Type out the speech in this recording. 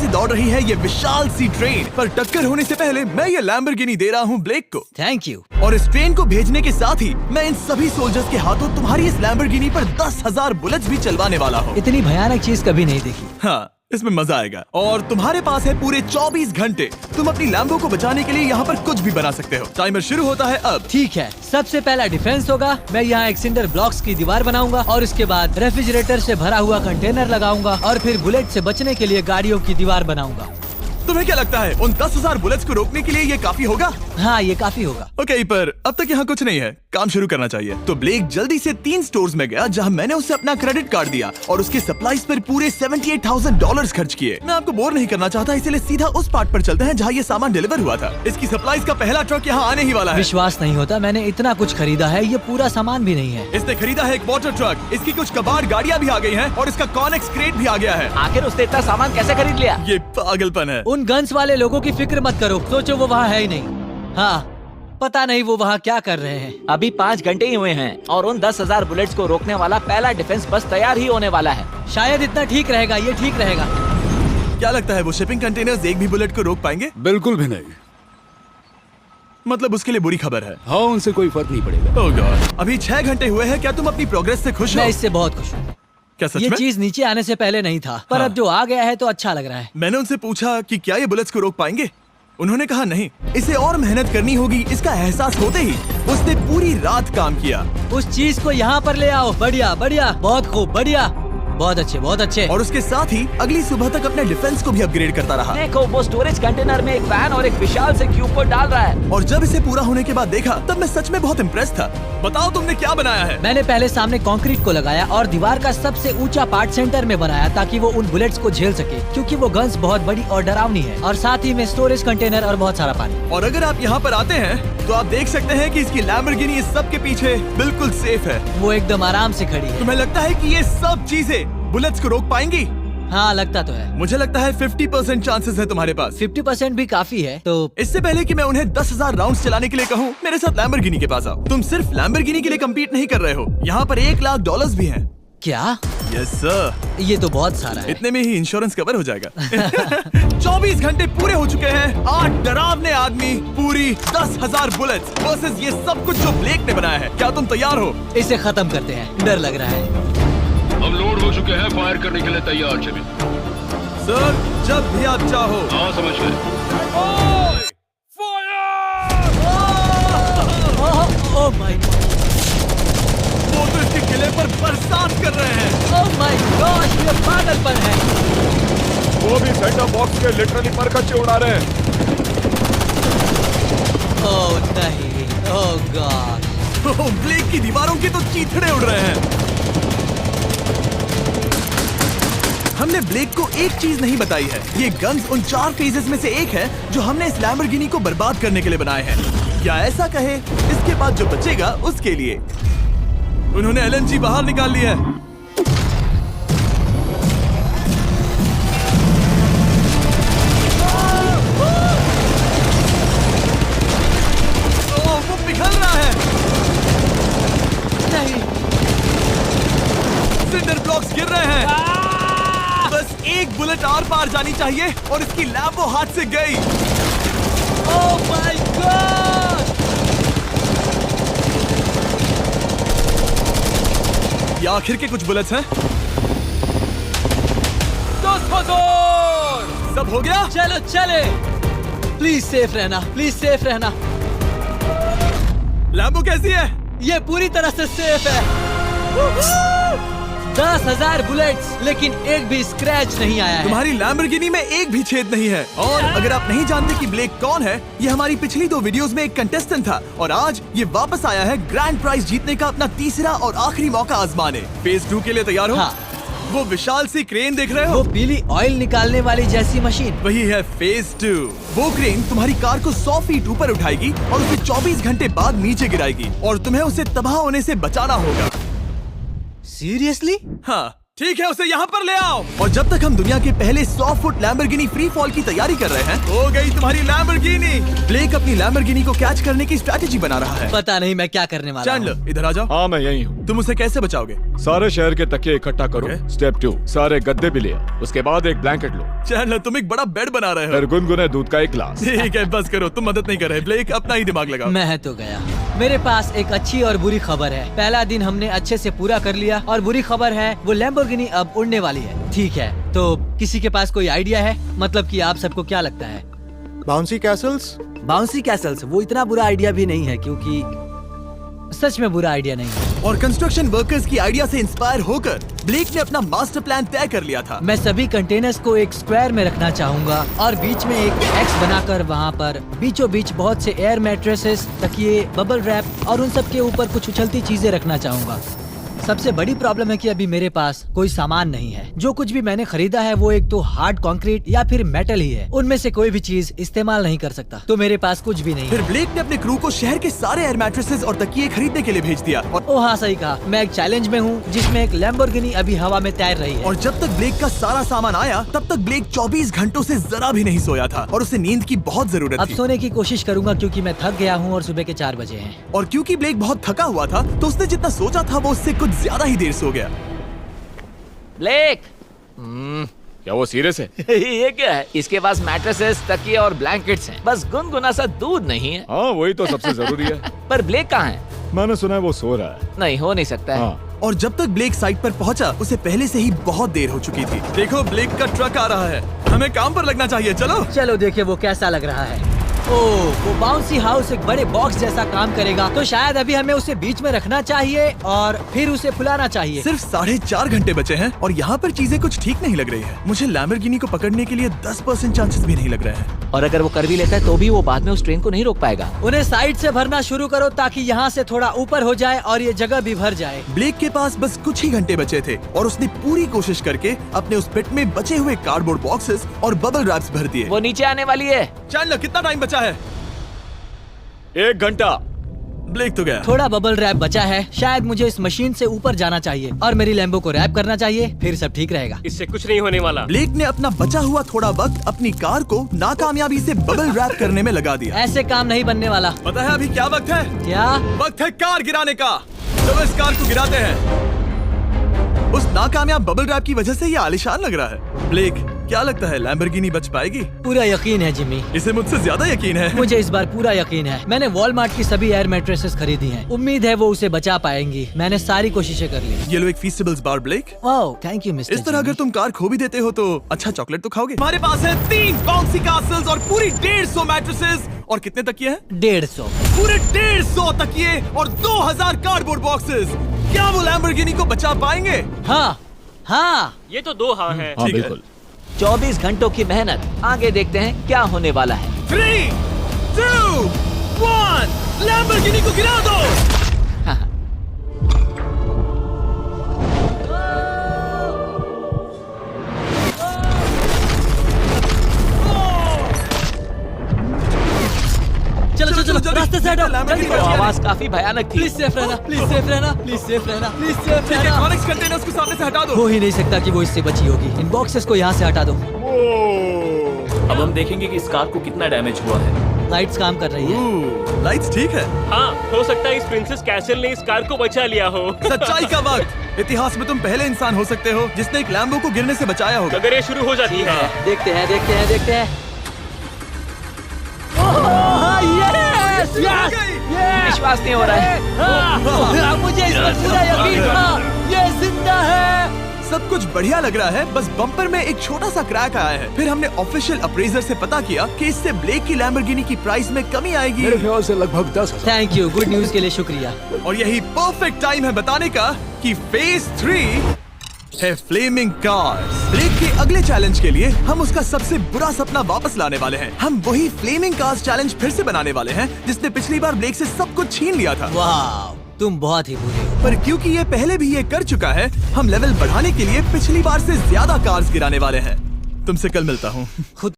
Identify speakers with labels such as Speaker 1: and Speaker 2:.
Speaker 1: से दौड़ रही है ये विशाल सी ट्रेन, पर टक्कर होने से पहले मैं ये लैम्बोर्गिनी दे रहा हूँ ब्लेक को।
Speaker 2: Thank you.
Speaker 1: और इस ट्रेन को भेजने के साथ ही मैं इन सभी सोल्जर्स के हाथों तुम्हारी इस लैम्बोर्गिनी पर 10,000 बुलेट्स भी चलवाने वाला हूँ।
Speaker 2: इतनी भयानक चीज कभी नहीं देखी।
Speaker 1: हाँ, इसमें मजा आएगा। और तुम्हारे पास है पूरे 24 घंटे। तुम अपनी लैम्बो को बचाने के लिए यहाँ पर कुछ भी बना सकते हो। टाइमर शुरू होता है अब।
Speaker 2: ठीक है, सबसे पहला डिफेंस होगा। मैं यहाँ एक सिंडर ब्लॉक्स की दीवार बनाऊंगा और इसके बाद रेफ्रिजरेटर से भरा हुआ कंटेनर लगाऊंगा और फिर बुलेट से बचने के लिए गाड़ियों की दीवार बनाऊंगा।
Speaker 1: तुम्हें क्या लगता है उन 10,000 बुलेट्स को रोकने के लिए ये काफी होगा?
Speaker 2: हाँ, ये काफी होगा।
Speaker 1: ओके, पर अब तक यहाँ कुछ नहीं है, काम शुरू करना चाहिए। तो ब्लेक जल्दी से 3 स्टोर्स में गया जहाँ मैंने उसे अपना क्रेडिट कार्ड दिया और उसके सप्लाईज पर पूरे $78,000 खर्च किए। मैं आपको बोर नहीं करना चाहता, इसलिए सीधा उस पार्ट पर चलते हैं जहाँ ये सामान डिलीवर हुआ था। इसकी सप्लाईज का पहला ट्रक यहाँ आने ही वाला है।
Speaker 2: विश्वास नहीं होता, मैंने इतना कुछ खरीदा है, ये पूरा सामान भी नहीं है।
Speaker 1: इसने खरीदा है एक वाटर ट्रक, इसकी कुछ कबाड़ गाड़ियाँ भी आ गई हैं और इसका कॉनेक्स क्रेट भी आ गया है।
Speaker 3: आखिर उसने इतना सामान कैसे खरीद लिया?
Speaker 1: ये पागलपन है।
Speaker 2: उन गन्स वाले लोगों की फिक्र मत करो, सोचो वो वहाँ है ही नहीं। हाँ, पता नहीं वो वहाँ क्या कर रहे हैं।
Speaker 3: अभी 5 घंटे ही हुए हैं और उन 10,000 बुलेट्स को रोकने वाला पहला डिफेंस बस तैयार ही होने वाला है।
Speaker 2: शायद इतना ठीक रहेगा, ये ठीक रहेगा।
Speaker 1: क्या लगता है वो शिपिंग कंटेनर्स एक भी बुलेट को रोक पाएंगे?
Speaker 4: बिल्कुल भी नहीं।
Speaker 1: मतलब उसके लिए बुरी खबर है।
Speaker 4: हाँ, उनसे कोई फर्क नहीं पड़ेगा।
Speaker 1: ओह गॉड, अभी 6 घंटे हुए हैं। क्या तुम अपनी प्रोग्रेस से खुश हो?
Speaker 2: मैं इससे बहुत खुश हूँ।
Speaker 1: क्या सच
Speaker 2: ये
Speaker 1: में?
Speaker 2: चीज नीचे आने से पहले नहीं था, पर
Speaker 1: हाँ।
Speaker 2: अब जो आ गया है तो अच्छा लग रहा है।
Speaker 1: मैंने उनसे पूछा कि क्या ये बुलेट्स को रोक पाएंगे। उन्होंने कहा नहीं, इसे और मेहनत करनी होगी। इसका एहसास होते ही उसने पूरी रात काम किया।
Speaker 2: उस चीज को यहाँ पर ले आओ। बढ़िया बढ़िया, बहुत खूब, बढ़िया, बहुत अच्छे, बहुत अच्छे।
Speaker 1: और उसके साथ ही अगली सुबह तक अपने डिफेंस को भी अपग्रेड करता रहा।
Speaker 3: देखो, वो स्टोरेज कंटेनर में एक वैन और एक विशाल से क्यूब को डाल रहा है।
Speaker 1: और जब इसे पूरा होने के बाद देखा तब मैं सच में बहुत इम्प्रेस था। बताओ तुमने क्या बनाया है?
Speaker 2: मैंने पहले सामने कंक्रीट को लगाया और दीवार का सबसे ऊंचा पार्ट सेंटर में बनाया ताकि वो उन बुलेट्स को झेल सके, क्योंकि वो गन्स बहुत बड़ी और डरावनी है। और साथ ही में स्टोरेज कंटेनर और बहुत सारा पानी।
Speaker 1: और अगर आप यहाँ पर आते हैं तो आप देख सकते हैं कि इसकी लैम्बोर्गिनी इस सब के पीछे बिल्कुल सेफ है।
Speaker 2: वो एकदम आराम से खड़ी है।
Speaker 1: तुम्हें लगता है कि ये सब चीजें बुलेट्स को रोक पाएंगी?
Speaker 2: हाँ, लगता तो है।
Speaker 1: मुझे लगता है 50% चांसेस है तुम्हारे पास।
Speaker 2: 50% भी काफी है। तो
Speaker 1: इससे पहले कि मैं उन्हें 10,000 राउंड्स चलाने के लिए कहूँ, मेरे साथ लैम्बोर्गिनी के पास आओ। तुम सिर्फ लैम्बोर्गिनी के लिए कम्पीट नहीं कर रहे हो, यहाँ पर $1,00,000 भी हैं।
Speaker 2: क्या?
Speaker 1: Yes sir.
Speaker 2: ये तो बहुत सारा है।
Speaker 1: इतने में ही इंश्योरेंस कवर हो जाएगा। 24 घंटे पूरे हो चुके हैं। 8 डरावने आदमी, पूरी 10,000 बुलेट्स वर्सेस ये सब कुछ जो ब्लेक ने बनाया है। क्या तुम तैयार हो?
Speaker 2: इसे खत्म करते हैं, डर लग रहा है।
Speaker 5: हम लोड हो चुके हैं, फायर करने के लिए तैयार। चलिए
Speaker 1: सर, जब भी आप चाहो।
Speaker 5: हाँ, समझ गए।
Speaker 2: ओह माय गॉड,
Speaker 1: वो तो इसके किले पर बरसात कर रहे हैं।
Speaker 2: ओह माय गॉड, ये पागलपन है।
Speaker 4: वो भी सेंटर बॉक्स के लिटरली पर कच्चे उड़ा रहे हैं।
Speaker 2: ओह नहीं, ओह गॉड।
Speaker 1: ब्लेक की दीवारों के तो चीथड़े उड़ रहे हैं। हमने ब्लेक को एक चीज नहीं बताई है, ये गन्स उन 4 फेजेस में से एक है जो हमने इस लैम्बोर्गिनी को बर्बाद करने के लिए बनाए हैं। या ऐसा कहे, इसके बाद जो बचेगा उसके लिए। उन्होंने LNG बाहर निकाल लिया है। वो पिघल रहा है।
Speaker 2: नहीं,
Speaker 1: सिंडर ब्लॉक्स गिर रहे हैं। बस एक बुलेट आर पार जानी चाहिए और इसकी लैम्बो हाथ से गई।
Speaker 2: Oh my God.
Speaker 1: ये आखिर के कुछ बुलेट्स हैं। सब हो गया?
Speaker 2: चलो चले। प्लीज सेफ रहना, प्लीज सेफ रहना।
Speaker 1: लैम्बो कैसी है?
Speaker 2: ये पूरी तरह से सेफ है। 10,000 बुलेट्स, लेकिन एक भी स्क्रैच नहीं आया है।
Speaker 1: तुम्हारी लैम्बोर्गिनी में एक भी छेद नहीं है। और अगर आप नहीं जानते कि ब्लेक कौन है, ये हमारी पिछली 2 वीडियोस में एक कंटेस्टेंट था और आज ये वापस आया है ग्रैंड प्राइज जीतने का अपना तीसरा और आखिरी मौका आजमाने। फेज 2 के लिए तैयार हो?
Speaker 2: हाँ।
Speaker 1: वो विशाल सी क्रेन देख रहे हो?
Speaker 2: वो पीली ऑयल निकालने वाली जैसी मशीन।
Speaker 1: वही है फेज 2। वो क्रेन तुम्हारी कार को 100 फीट ऊपर उठाएगी और उसे 24 घंटे बाद नीचे गिराएगी और तुम्हें उसे तबाह होने से बचाना होगा।
Speaker 2: सीरियसली?
Speaker 1: हाँ, ठीक है, उसे यहाँ पर ले आओ। और जब तक हम दुनिया के पहले 100 फुट लैम्बोर्गिनी फ्री फॉल की तैयारी कर रहे हैं, हो गई तुम्हारी लैम्बोर्गिनी। ब्लेक अपनी लैम्बोर्गिनी को कैच करने की स्ट्रैटेजी बना रहा है।
Speaker 2: पता नहीं मैं क्या करने वाला हूँ।
Speaker 1: चैंडलर, इधर आ जाओ।
Speaker 4: हाँ, मैं यही हूँ।
Speaker 1: तुम उसे कैसे बचाओगे?
Speaker 4: सारे शहर के तकिए इकट्ठा करो।
Speaker 1: Okay.
Speaker 4: स्टेप 2, सारे गद्दे भी ले आओ। उसके बाद एक ब्लैंकेट लो।
Speaker 1: चैंडलर, तुम एक बड़ा बेड बना रहे हो।
Speaker 4: फिर गुनगुने दूध का एक गिलास।
Speaker 1: ठीक है, बस करो, तुम मदद नहीं कर रहे। ब्लेक, अपना ही दिमाग लगाओ।
Speaker 2: मैं तो गया। मेरे पास एक अच्छी और बुरी खबर है। पहला दिन हमने अच्छे से पूरा कर लिया और बुरी खबर है वो लैम्बोर्गिनी अब उड़ने वाली है। ठीक है, तो किसी के पास कोई आइडिया है? मतलब कि आप सबको क्या लगता है?
Speaker 6: Bouncy Castle's?
Speaker 2: बाउंसी कैसल्स वो इतना बुरा आइडिया भी नहीं है, क्योंकि सच में बुरा आइडिया नहीं है।
Speaker 1: और कंस्ट्रक्शन वर्कर्स की आइडिया से इंस्पायर होकर ब्लेक ने अपना मास्टर प्लान तय कर लिया था।
Speaker 2: मैं सभी कंटेनर्स को एक स्क्वायर में रखना चाहूंगा और बीच में एक एक्स बनाकर वहाँ पर बीचों बीच बहुत से एयर मैट्रेसेस, तकिए, बबल रैप और उन सब के ऊपर कुछ उछलती चीजें रखना चाहूंगा। सबसे बड़ी प्रॉब्लम है कि अभी मेरे पास कोई सामान नहीं है। जो कुछ भी मैंने खरीदा है वो एक तो हार्ड कंक्रीट या फिर मेटल ही है। उनमें से कोई भी चीज इस्तेमाल नहीं कर सकता, तो मेरे पास कुछ भी नहीं
Speaker 1: फिर
Speaker 2: है।
Speaker 1: ब्लेक ने अपने क्रू को शहर के सारे एयर मैट्रेसेस और तकिए खरीदने के लिए भेज दिया। और
Speaker 2: ओ हाँ, सही कहा। मैं एक चैलेंज में हूँ जिसमें एक लैम्बोर्गिनी अभी हवा में तैर रही है।
Speaker 1: जब तक ब्लेक का सारा सामान आया तब तक ब्लेक 24 घंटों से जरा भी नहीं सोया था और उसे नींद की बहुत जरूरत
Speaker 2: अब
Speaker 1: थी।
Speaker 2: सोने की कोशिश करूंगा क्योंकि मैं थक गया हूँ और सुबह के 4 बजे हैं।
Speaker 1: और क्योंकि ब्लेक बहुत थका हुआ था तो उसने जितना सोचा था वो उससे कुछ ज्यादा ही देर सो गया।
Speaker 3: ब्लेक
Speaker 4: क्या वो सीरियस है?
Speaker 3: ये क्या है? इसके पास मैट्रेसेस, तकिए और ब्लैंकेट्स हैं। बस गुनगुना सा दूध नहीं है।
Speaker 4: हाँ, वही तो सबसे जरूरी है।
Speaker 3: पर ब्लेक कहाँ है?
Speaker 4: मैंने सुना है वो सो रहा है।
Speaker 3: नहीं, हो नहीं सकता है।
Speaker 4: हाँ।
Speaker 1: और जब तक ब्लेक साइट पर पहुंचा उसे पहले से ही बहुत देर हो चुकी थी। देखो, ब्लेक का ट्रक आ रहा है, हमें काम पर लगना चाहिए। चलो
Speaker 2: चलो देखिए वो कैसा लग रहा है। ओह, वो बाउंसी हाउस एक बड़े बॉक्स जैसा काम करेगा, तो शायद अभी हमें उसे बीच में रखना चाहिए और फिर उसे फुलाना चाहिए।
Speaker 1: सिर्फ 4.5 घंटे बचे हैं और यहाँ पर चीजें कुछ ठीक नहीं लग रही है। मुझे लैम्बोर्गिनी को पकड़ने के लिए 10% चांसेस भी नहीं लग रहे हैं।
Speaker 3: और अगर वो कर भी लेता है तो भी वो बाद में उस ट्रेन को नहीं रोक पाएगा।
Speaker 2: उन्हें साइड से भरना शुरू करो ताकि यहाँ से थोड़ा ऊपर हो जाए और ये जगह भी भर जाए।
Speaker 1: ब्लेक के पास बस कुछ ही घंटे बचे थे और उसने पूरी कोशिश करके अपने उस पिट में बचे हुए कार्डबोर्ड बॉक्सेस और बबल रैप्स भर दिए।
Speaker 3: वो नीचे आने वाली है।
Speaker 1: चैंडलर, कितना टाइम बचा है?
Speaker 4: 1 घंटा।
Speaker 1: ब्लेक तो गया।
Speaker 2: थोड़ा बबल रैप बचा है। शायद मुझे इस मशीन से ऊपर जाना चाहिए और मेरी लैम्बो को रैप करना चाहिए, फिर सब ठीक रहेगा।
Speaker 7: इससे कुछ नहीं होने वाला।
Speaker 1: ब्लेक ने अपना बचा हुआ थोड़ा वक्त अपनी कार को नाकामयाबी से बबल रैप करने में लगा दिया।
Speaker 2: ऐसे काम नहीं बनने वाला।
Speaker 1: पता है अभी क्या वक्त है?
Speaker 2: क्या?
Speaker 1: वक्त है कार गिराने का। चलो इस कार को गिराते हैं। उस नाकामयाब बबल रैप की वजह से ये आलिशान लग रहा है। ब्लेक, क्या लगता है लैम्बोर्गिनी बच पाएगी?
Speaker 2: पूरा यकीन है जिमी।
Speaker 1: इसे मुझसे ज्यादा यकीन है।
Speaker 2: मुझे इस बार पूरा यकीन है। मैंने वॉलमार्ट की सभी एयर मैट्रेसेस खरीदी हैं। उम्मीद है वो उसे बचा पाएंगी। मैंने सारी कोशिशें कर ली।
Speaker 1: ये लो एक फीस्टेबल्स बार ब्लेक।
Speaker 2: Oh, thank you mister.
Speaker 1: इस तरह अगर तुम कार खो भी देते हो तो अच्छा चॉकलेट तो खाओगे। हमारे पास है 3 बाउंसी कासल्स और पूरी 150 मैट्रेसेस और कितने तकिए हैं?
Speaker 2: 150।
Speaker 1: पूरे 150 तकिए और 2000 कार्डबोर्ड बॉक्सेस। क्या वो लैम्बोर्गिनी को बचा पाएंगे?
Speaker 2: हाँ हाँ।
Speaker 7: ये तो 2 हाँ हैं।
Speaker 4: हाँ,
Speaker 1: ठीक है।
Speaker 4: बिल्कुल।
Speaker 3: 24 घंटों की मेहनत। आगे देखते हैं क्या होने वाला है।
Speaker 1: 3, 2, 1, लैम्बोर्गिनी को गिरा दो।
Speaker 2: चलो चलो चलो, रास्ते से हटो। जल्दी
Speaker 3: वो
Speaker 2: करो।
Speaker 3: आवाज काफी भयानक थी।
Speaker 2: प्लीज सेफ रहना, प्लीज सेफ रहना, प्लीज सेफ रहना, प्लीज सेफ रहना।
Speaker 1: इलेक्ट्रॉनिक्स कंटेनर्स को सामने से हटा दो।
Speaker 2: हो ही नहीं सकता कि वो इससे बची होगी। इन बॉक्सेस को यहाँ से हटा दो।
Speaker 8: अब हम देखेंगे कि इस कार को कितना डैमेज हुआ है।
Speaker 2: लाइट्स काम कर रही है।
Speaker 1: लाइट्स ठीक है।
Speaker 7: हाँ, हो सकता है इस प्रिंसेस कैसल ने इस कार को बचा लिया हो।
Speaker 1: सच्चाई का वक्त। इतिहास में तुम पहले इंसान हो सकते हो जिसने एक लैम्बो को गिरने से बचाया होगा।
Speaker 7: अगर ये शुरू हो जाती है।
Speaker 2: देखते हैं देखते हैं देखते हैं। ओह, yes, yes, yes।
Speaker 3: विश्वास नहीं हो रहा है।
Speaker 2: हाँ, मुझे इस पर पूरा यकीन था। ये जिंदा है।
Speaker 1: सब कुछ बढ़िया लग रहा है, बस बम्पर में एक छोटा सा क्रैक आया है। फिर हमने ऑफिशियल अप्रेजर से पता किया कि इससे ब्लेक की लैम्बोर्गिनी की प्राइस में कमी आएगी।
Speaker 4: मेरे ख्याल से लगभग 10,000।
Speaker 2: थैंक यू, गुड न्यूज के लिए शुक्रिया।
Speaker 1: और यही परफेक्ट टाइम है बताने का कि फेज 3 है फ्लेमिंग कार्स। ब्लेक के अगले चैलेंज के लिए हम उसका सबसे बुरा सपना वापस लाने वाले हैं। हम वही फ्लेमिंग कार्स चैलेंज फिर से बनाने वाले हैं जिसने पिछली बार ब्लेक से सब कुछ छीन लिया था।
Speaker 2: वाह, तुम बहुत ही बुरे हो।
Speaker 1: पर क्योंकि ये पहले भी ये कर चुका है, हम लेवल बढ़ाने के लिए पिछली बार से ज्यादा कार्स गिराने वाले हैं। तुमसे कल मिलता हूँ।
Speaker 2: खुद